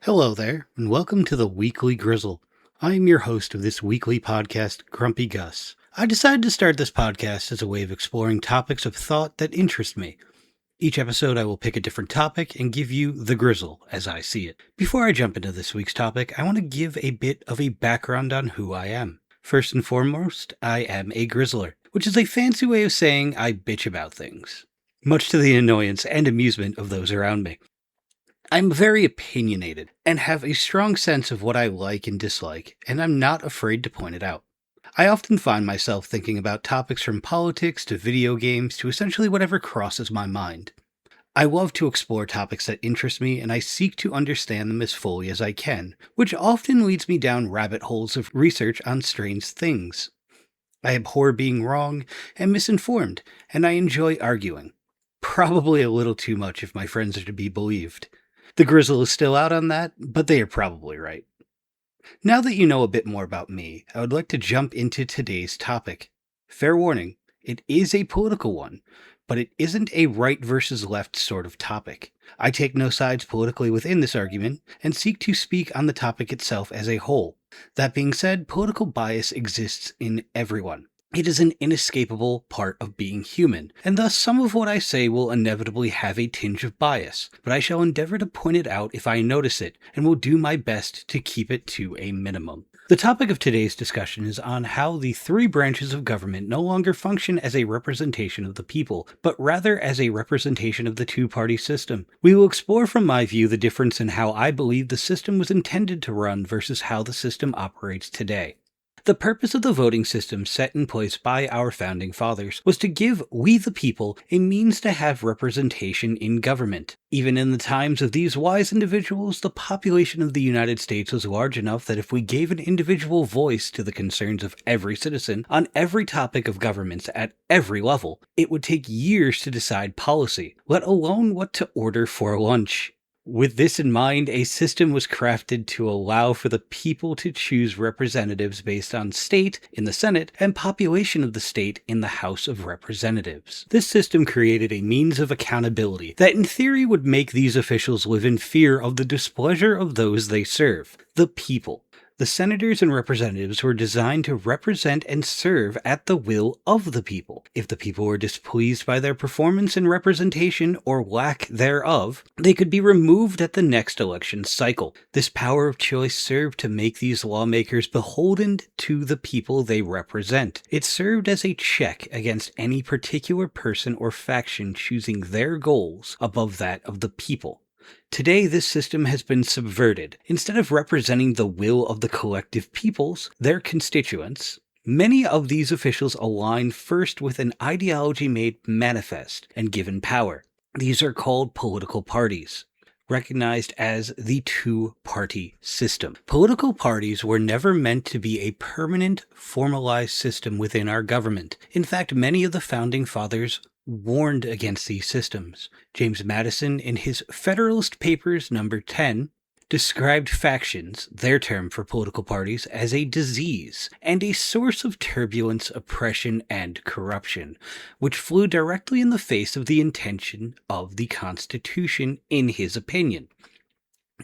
Hello there, and welcome to the Weekly Grizzle. I am your host of this weekly podcast, Grumpy Gus. I decided to start this podcast as a way of exploring topics of thought that interest me. Each episode I will pick a different topic and give you the Grizzle as I see it. Before I jump into this week's topic, I want to give a bit of a background on who I am. First and foremost, I am a Grizzler, which is a fancy way of saying I bitch about things, much to the annoyance and amusement of those around me. I'm very opinionated and have a strong sense of what I like and dislike, and I'm not afraid to point it out. I often find myself thinking about topics from politics to video games to essentially whatever crosses my mind. I love to explore topics that interest me, and I seek to understand them as fully as I can, which often leads me down rabbit holes of research on strange things. I abhor being wrong and misinformed, and I enjoy arguing. Probably a little too much if my friends are to be believed. The Grizzle is still out on that, but they are probably right. Now that you know a bit more about me, I would like to jump into today's topic. Fair warning, it is a political one, but it isn't a right versus left sort of topic. I take no sides politically within this argument, and seek to speak on the topic itself as a whole. That being said, political bias exists in everyone. It is an inescapable part of being human, and thus some of what I say will inevitably have a tinge of bias, but I shall endeavor to point it out if I notice it, and will do my best to keep it to a minimum. The topic of today's discussion is on how the three branches of government no longer function as a representation of the people, but rather as a representation of the two-party system. We will explore from my view the difference in how I believe the system was intended to run versus how the system operates today. The purpose of the voting system set in place by our founding fathers was to give we the people a means to have representation in government. Even in the times of these wise individuals, the population of the United States was large enough that if we gave an individual voice to the concerns of every citizen on every topic of governments at every level, it would take years to decide policy, let alone what to order for lunch. With this in mind, a system was crafted to allow for the people to choose representatives based on state in the Senate and population of the state in the House of Representatives. This system created a means of accountability that in theory would make these officials live in fear of the displeasure of those they serve, the people. The senators and representatives were designed to represent and serve at the will of the people. If the people were displeased by their performance and representation or lack thereof, they could be removed at the next election cycle. This power of choice served to make these lawmakers beholden to the people they represent. It served as a check against any particular person or faction choosing their goals above that of the people. Today, this system has been subverted. Instead of representing the will of the collective peoples, their constituents, many of these officials align first with an ideology made manifest and given power. These are called political parties, recognized as the two-party system. Political parties were never meant to be a permanent, formalized system within our government. In fact, many of the founding fathers warned against these systems. James Madison, in his Federalist Papers No. 10, described factions, their term for political parties, as a disease and a source of turbulence, oppression, and corruption, which flew directly in the face of the intention of the Constitution, in his opinion.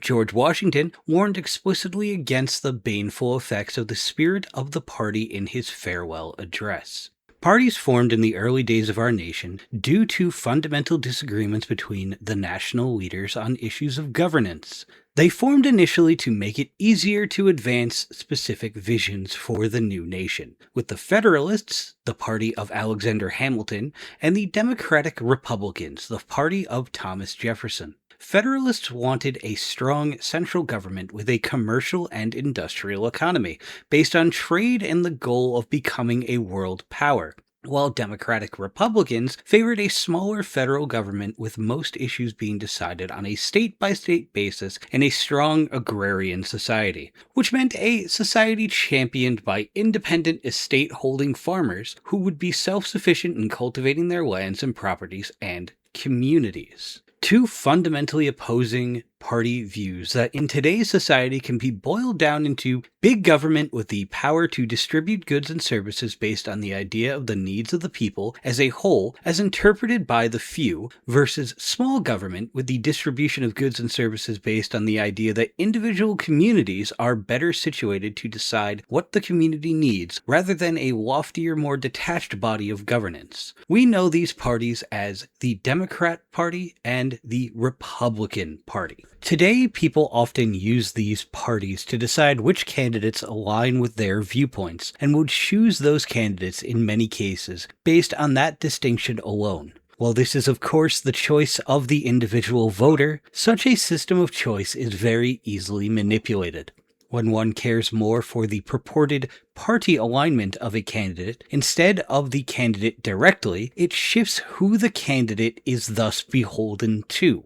George Washington warned explicitly against the baneful effects of the spirit of the party in his farewell address. Parties formed in the early days of our nation due to fundamental disagreements between the national leaders on issues of governance. They formed initially to make it easier to advance specific visions for the new nation, with the Federalists, the party of Alexander Hamilton, and the Democratic Republicans, the party of Thomas Jefferson. Federalists wanted a strong central government with a commercial and industrial economy, based on trade and the goal of becoming a world power, while Democratic Republicans favored a smaller federal government with most issues being decided on a state-by-state basis in a strong agrarian society, which meant a society championed by independent estate-holding farmers who would be self-sufficient in cultivating their lands and properties and communities. Two fundamentally opposing party views that in today's society can be boiled down into big government with the power to distribute goods and services based on the idea of the needs of the people as a whole, as interpreted by the few, versus small government with the distribution of goods and services based on the idea that individual communities are better situated to decide what the community needs rather than a loftier, more detached body of governance. We know these parties as the Democrat Party and the Republican Party. Today, people often use these parties to decide which candidates align with their viewpoints, and will choose those candidates in many cases based on that distinction alone. While this is of course the choice of the individual voter, such a system of choice is very easily manipulated. When one cares more for the purported party alignment of a candidate instead of the candidate directly, it shifts who the candidate is thus beholden to.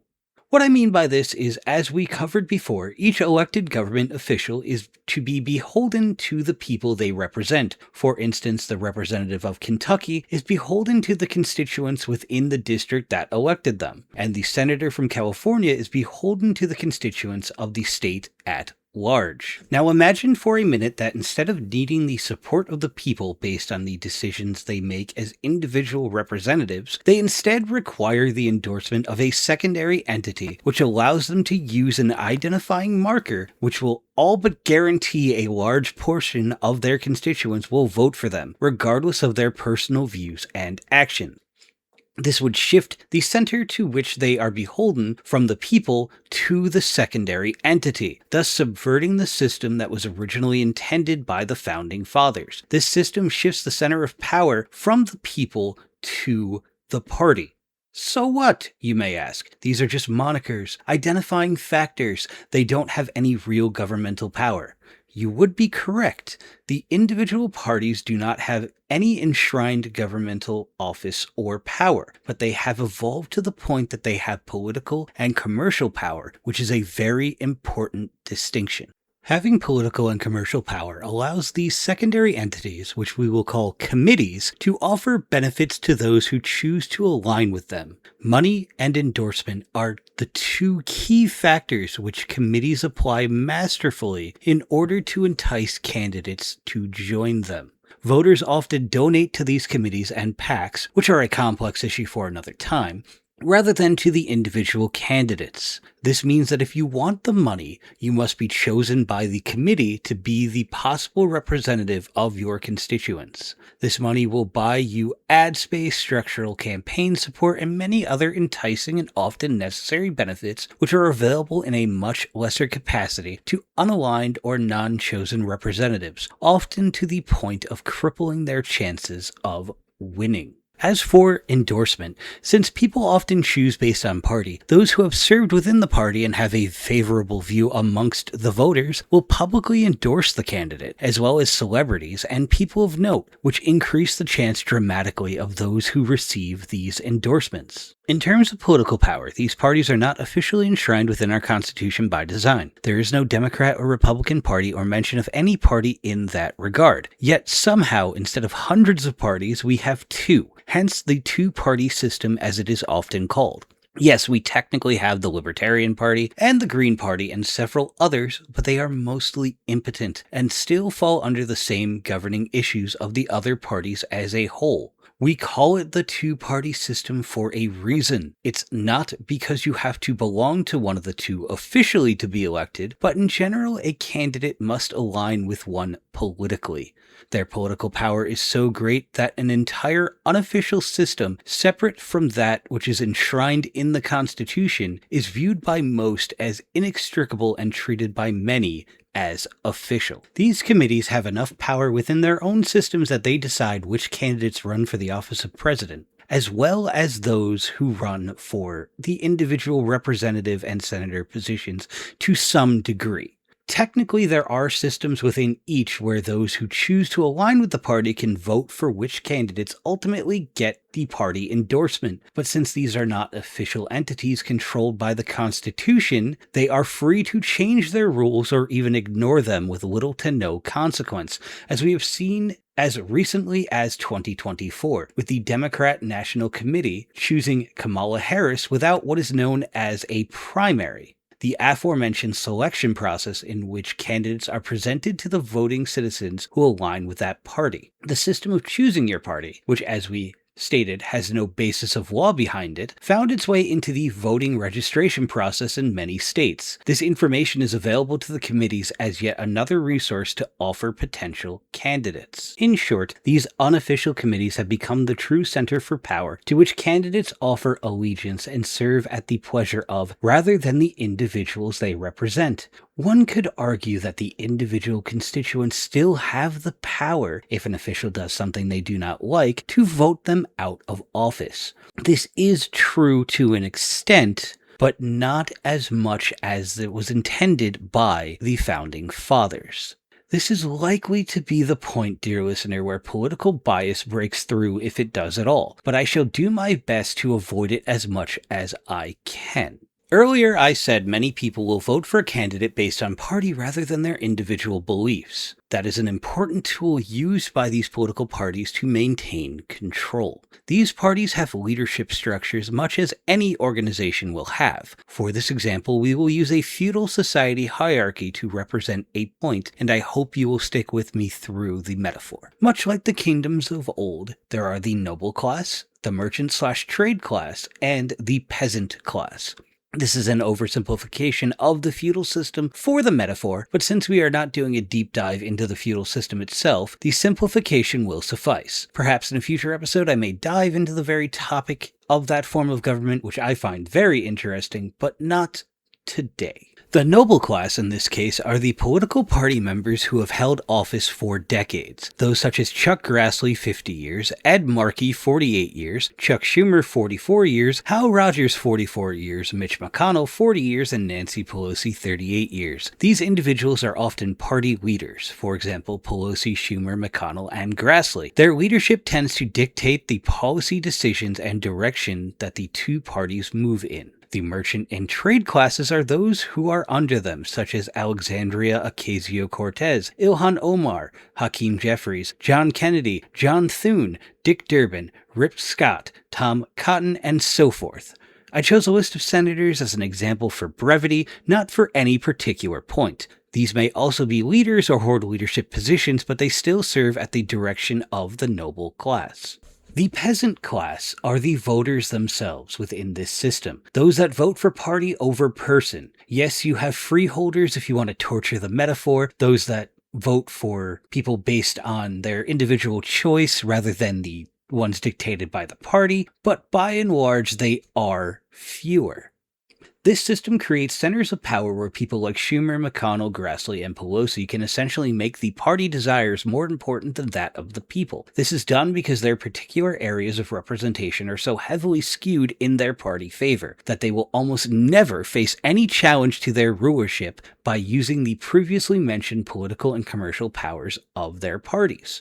What I mean by this is, as we covered before, each elected government official is to be beholden to the people they represent. For instance, the representative of Kentucky is beholden to the constituents within the district that elected them, and the senator from California is beholden to the constituents of the state at large. Now imagine for a minute that instead of needing the support of the people based on the decisions they make as individual representatives, they instead require the endorsement of a secondary entity which allows them to use an identifying marker which will all but guarantee a large portion of their constituents will vote for them, regardless of their personal views and actions. This would shift the center to which they are beholden from the people to the secondary entity, thus subverting the system that was originally intended by the founding fathers. This system shifts the center of power from the people to the party. So what, you may ask? These are just monikers, identifying factors. They don't have any real governmental power. You would be correct. The individual parties do not have any enshrined governmental office or power, but they have evolved to the point that they have political and commercial power, which is a very important distinction. Having political and commercial power allows these secondary entities, which we will call committees, to offer benefits to those who choose to align with them. Money and endorsement are the two key factors which committees apply masterfully in order to entice candidates to join them. Voters often donate to these committees and PACs, which are a complex issue for another time, rather than to the individual candidates. This means that if you want the money, you must be chosen by the committee to be the possible representative of your constituents. This money will buy you ad space, structural campaign support, and many other enticing and often necessary benefits which are available in a much lesser capacity to unaligned or non-chosen representatives, often to the point of crippling their chances of winning. As for endorsement, since people often choose based on party, those who have served within the party and have a favorable view amongst the voters will publicly endorse the candidate, as well as celebrities and people of note, which increase the chance dramatically of those who receive these endorsements. In terms of political power, these parties are not officially enshrined within our Constitution by design. There is no Democrat or Republican Party or mention of any party in that regard. Yet somehow, instead of hundreds of parties, we have two, hence the two-party system as it is often called. Yes, we technically have the Libertarian Party and the Green Party and several others, but they are mostly impotent and still fall under the same governing issues of the other parties as a whole. We call it the two-party system for a reason. It's not because you have to belong to one of the two officially to be elected, but in general, a candidate must align with one politically. Their political power is so great that an entire unofficial system, separate from that which is enshrined in the Constitution, is viewed by most as inextricable and treated by many as official. These committees have enough power within their own systems that they decide which candidates run for the office of president, as well as those who run for the individual representative and senator positions to some degree. Technically, there are systems within each where those who choose to align with the party can vote for which candidates ultimately get the party endorsement. But since these are not official entities controlled by the Constitution, they are free to change their rules or even ignore them with little to no consequence, as we have seen as recently as 2024, with the Democrat National Committee choosing Kamala Harris without what is known as a primary. the aforementioned selection process in which candidates are presented to the voting citizens who align with that party. The system of choosing your party, which, as we stated, has no basis of law behind it, found its way into the voting registration process in many states. This information is available to the committees as yet another resource to offer potential candidates. In short, these unofficial committees have become the true center for power to which candidates offer allegiance and serve at the pleasure of, rather than the individuals they represent. One could argue that the individual constituents still have the power, if an official does something they do not like, to vote them out of office. This is true to an extent, but not as much as it was intended by the Founding Fathers. This is likely to be the point, dear listener, where political bias breaks through, if it does at all, but I shall do my best to avoid it as much as I can. Earlier, I said many people will vote for a candidate based on party rather than their individual beliefs. That is an important tool used by these political parties to maintain control. These parties have leadership structures much as any organization will have. For this example, we will use a feudal society hierarchy to represent a point, and I hope you will stick with me through the metaphor. Much like the kingdoms of old, there are the noble class, the merchant/trade class, and the peasant class. This is an oversimplification of the feudal system for the metaphor, but since we are not doing a deep dive into the feudal system itself, the simplification will suffice. Perhaps in a future episode I may dive into the very topic of that form of government, which I find very interesting, but not today. The noble class in this case are the political party members who have held office for decades. Those such as Chuck Grassley, 50 years, Ed Markey, 48 years, Chuck Schumer, 44 years, Hal Rogers, 44 years, Mitch McConnell, 40 years, and Nancy Pelosi, 38 years. These individuals are often party leaders, for example, Pelosi, Schumer, McConnell, and Grassley. Their leadership tends to dictate the policy decisions and direction that the two parties move in. The merchant and trade classes are those who are under them, such as Alexandria Ocasio-Cortez, Ilhan Omar, Hakeem Jeffries, John Kennedy, John Thune, Dick Durbin, Rip Scott, Tom Cotton, and so forth. I chose a list of senators as an example for brevity, not for any particular point. These may also be leaders or hold leadership positions, but they still serve at the direction of the noble class. The peasant class are the voters themselves within this system, those that vote for party over person. Yes, you have freeholders if you want to torture the metaphor, those that vote for people based on their individual choice rather than the ones dictated by the party, but by and large they are fewer. This system creates centers of power where people like Schumer, McConnell, Grassley, and Pelosi can essentially make the party desires more important than that of the people. This is done because their particular areas of representation are so heavily skewed in their party favor that they will almost never face any challenge to their rulership by using the previously mentioned political and commercial powers of their parties.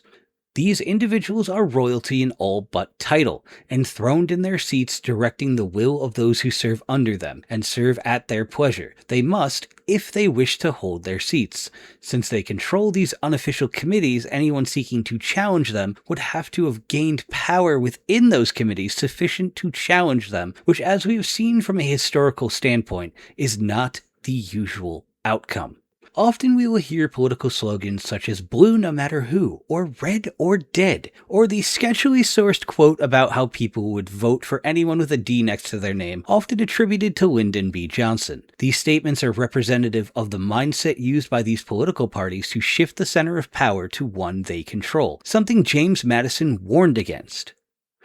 These individuals are royalty in all but title, enthroned in their seats directing the will of those who serve under them, and serve at their pleasure. They must, if they wish to hold their seats. Since they control these unofficial committees, anyone seeking to challenge them would have to have gained power within those committees sufficient to challenge them, which, as we have seen from a historical standpoint, is not the usual outcome. Often we will hear political slogans such as blue no matter who, or red or dead, or the sketchily sourced quote about how people would vote for anyone with a D next to their name, often attributed to Lyndon B. Johnson. These statements are representative of the mindset used by these political parties to shift the center of power to one they control, something James Madison warned against.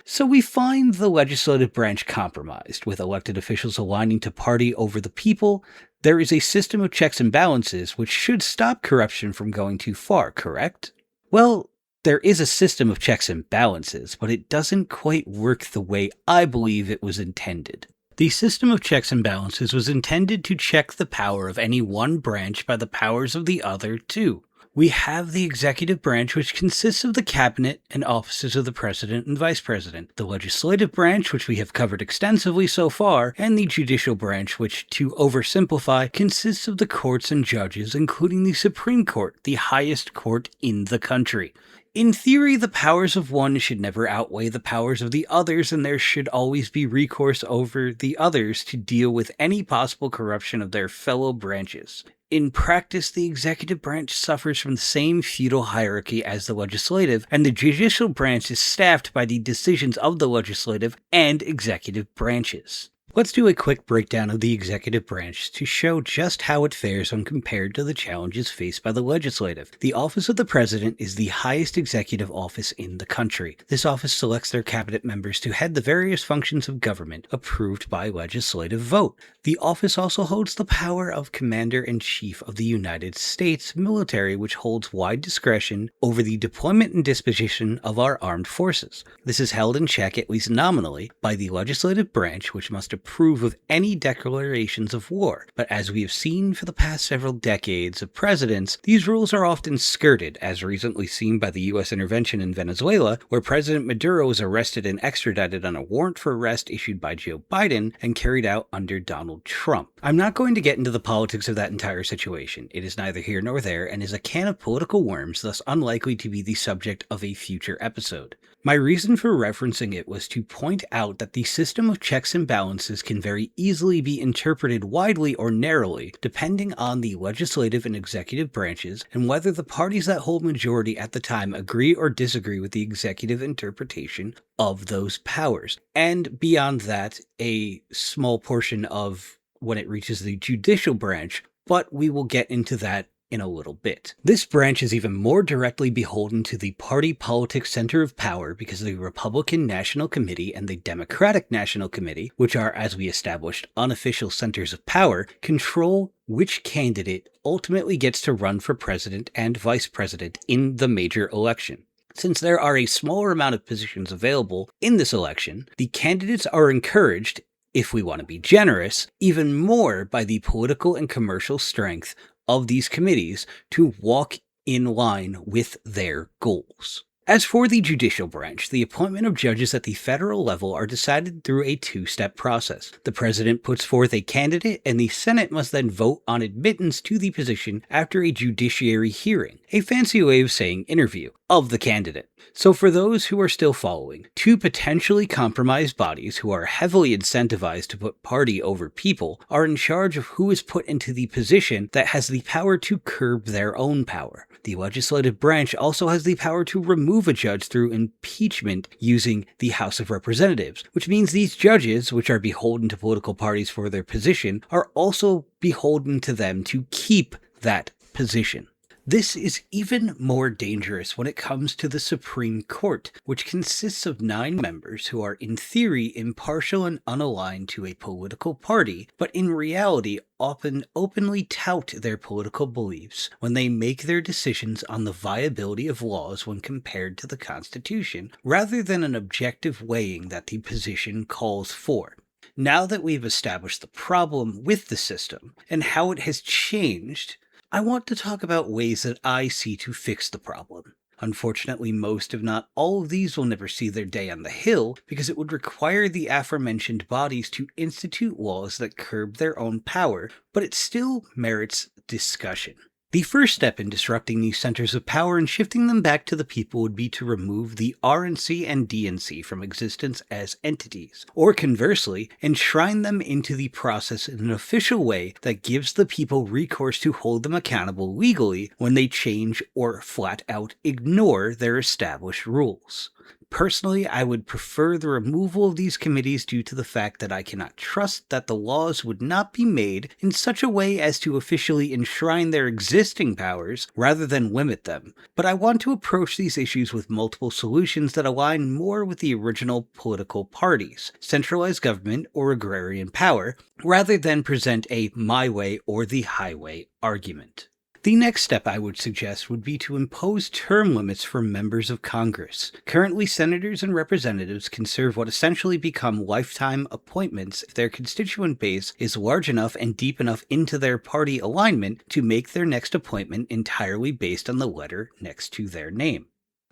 So we find the legislative branch compromised, with elected officials aligning to party over the people. There is a system of checks and balances which should stop corruption from going too far, correct? Well, there is a system of checks and balances, but it doesn't quite work the way I believe it was intended. The system of checks and balances was intended to check the power of any one branch by the powers of the other two. We have the executive branch, which consists of the cabinet and offices of the president and vice president, the legislative branch, which we have covered extensively so far, and the judicial branch, which, to oversimplify, consists of the courts and judges, including the Supreme Court, the highest court in the country. In theory, the powers of one should never outweigh the powers of the others, and there should always be recourse over the others to deal with any possible corruption of their fellow branches. In practice, the executive branch suffers from the same feudal hierarchy as the legislative, and the judicial branch is staffed by the decisions of the legislative and executive branches. Let's do a quick breakdown of the executive branch to show just how it fares when compared to the challenges faced by the legislative. The office of the president is the highest executive office in the country. This office selects their cabinet members to head the various functions of government approved by legislative vote. The office also holds the power of Commander-in-Chief of the United States military, which holds wide discretion over the deployment and disposition of our armed forces. This is held in check, at least nominally, by the legislative branch, which must approve of any declarations of war. But as we have seen for the past several decades of presidents, these rules are often skirted, as recently seen by the U.S. intervention in Venezuela, where President Maduro was arrested and extradited on a warrant for arrest issued by Joe Biden and carried out under Donald Trump. I'm not going to get into the politics of that entire situation. It is neither here nor there and is a can of political worms, thus unlikely to be the subject of a future episode. My reason for referencing it was to point out that the system of checks and balances can very easily be interpreted widely or narrowly, depending on the legislative and executive branches and whether the parties that hold majority at the time agree or disagree with the executive interpretation of those powers. And beyond that, a small portion of when it reaches the judicial branch, but we will get into that in a little bit. This branch is even more directly beholden to the party politics center of power because the Republican National Committee and the Democratic National Committee, which are, as we established, unofficial centers of power, control which candidate ultimately gets to run for president and vice president in the major election. Since there are a smaller amount of positions available in this election, the candidates are encouraged, if we want to be generous, even more by the political and commercial strength of these committees to walk in line with their goals. As for the judicial branch, the appointment of judges at the federal level are decided through a two-step process. The president puts forth a candidate, and the Senate must then vote on admittance to the position after a judiciary hearing, a fancy way of saying interview, of the candidate. So for those who are still following, two potentially compromised bodies who are heavily incentivized to put party over people are in charge of who is put into the position that has the power to curb their own power. The legislative branch also has the power to remove a judge through impeachment using the House of Representatives, which means these judges, which are beholden to political parties for their position, are also beholden to them to keep that position. This is even more dangerous when it comes to the Supreme Court, which consists of 9 members who are in theory impartial and unaligned to a political party, but in reality often openly tout their political beliefs when they make their decisions on the viability of laws when compared to the Constitution, rather than an objective weighing that the position calls for. Now that we've established the problem with the system and how it has changed, I want to talk about ways that I see to fix the problem. Unfortunately, most if not all of these will never see their day on the Hill because it would require the aforementioned bodies to institute laws that curb their own power, but it still merits discussion. The first step in disrupting these centers of power and shifting them back to the people would be to remove the RNC and DNC from existence as entities, or conversely, enshrine them into the process in an official way that gives the people recourse to hold them accountable legally when they change or flat out ignore their established rules. Personally, I would prefer the removal of these committees due to the fact that I cannot trust that the laws would not be made in such a way as to officially enshrine their existing powers rather than limit them. But I want to approach these issues with multiple solutions that align more with the original political parties, centralized government or agrarian power, rather than present a my way or the highway argument. The next step I would suggest would be to impose term limits for members of Congress. Currently, senators and representatives can serve what essentially become lifetime appointments if their constituent base is large enough and deep enough into their party alignment to make their next appointment entirely based on the letter next to their name.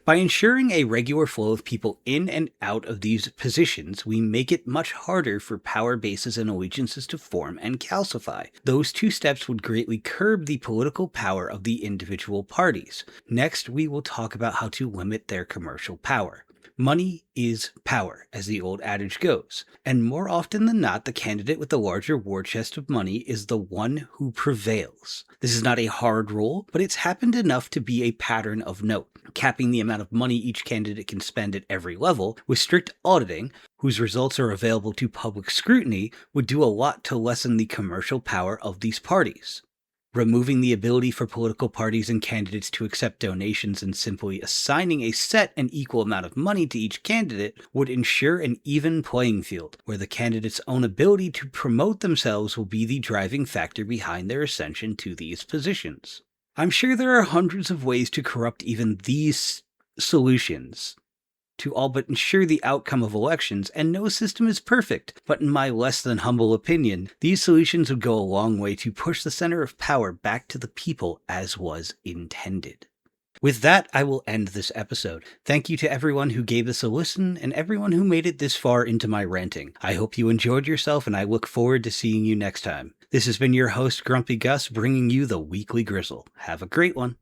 By ensuring a regular flow of people in and out of these positions, we make it much harder for power bases and allegiances to form and calcify. Those two steps would greatly curb the political power of the individual parties. Next, we will talk about how to limit their commercial power. Money is power, as the old adage goes, and more often than not, the candidate with the larger war chest of money is the one who prevails. This is not a hard rule, but it's happened enough to be a pattern of note. Capping the amount of money each candidate can spend at every level, with strict auditing, whose results are available to public scrutiny, would do a lot to lessen the commercial power of these parties. Removing the ability for political parties and candidates to accept donations and simply assigning a set and equal amount of money to each candidate would ensure an even playing field, where the candidate's own ability to promote themselves will be the driving factor behind their ascension to these positions. I'm sure there are hundreds of ways to corrupt even these solutions to all but ensure the outcome of elections, and no system is perfect, but in my less than humble opinion, these solutions would go a long way to push the center of power back to the people as was intended. With that, I will end this episode. Thank you to everyone who gave this a listen and everyone who made it this far into my ranting. I hope you enjoyed yourself, and I look forward to seeing you next time. This has been your host, Grumpy Gus, bringing you the Weekly Grizzle. Have a great one.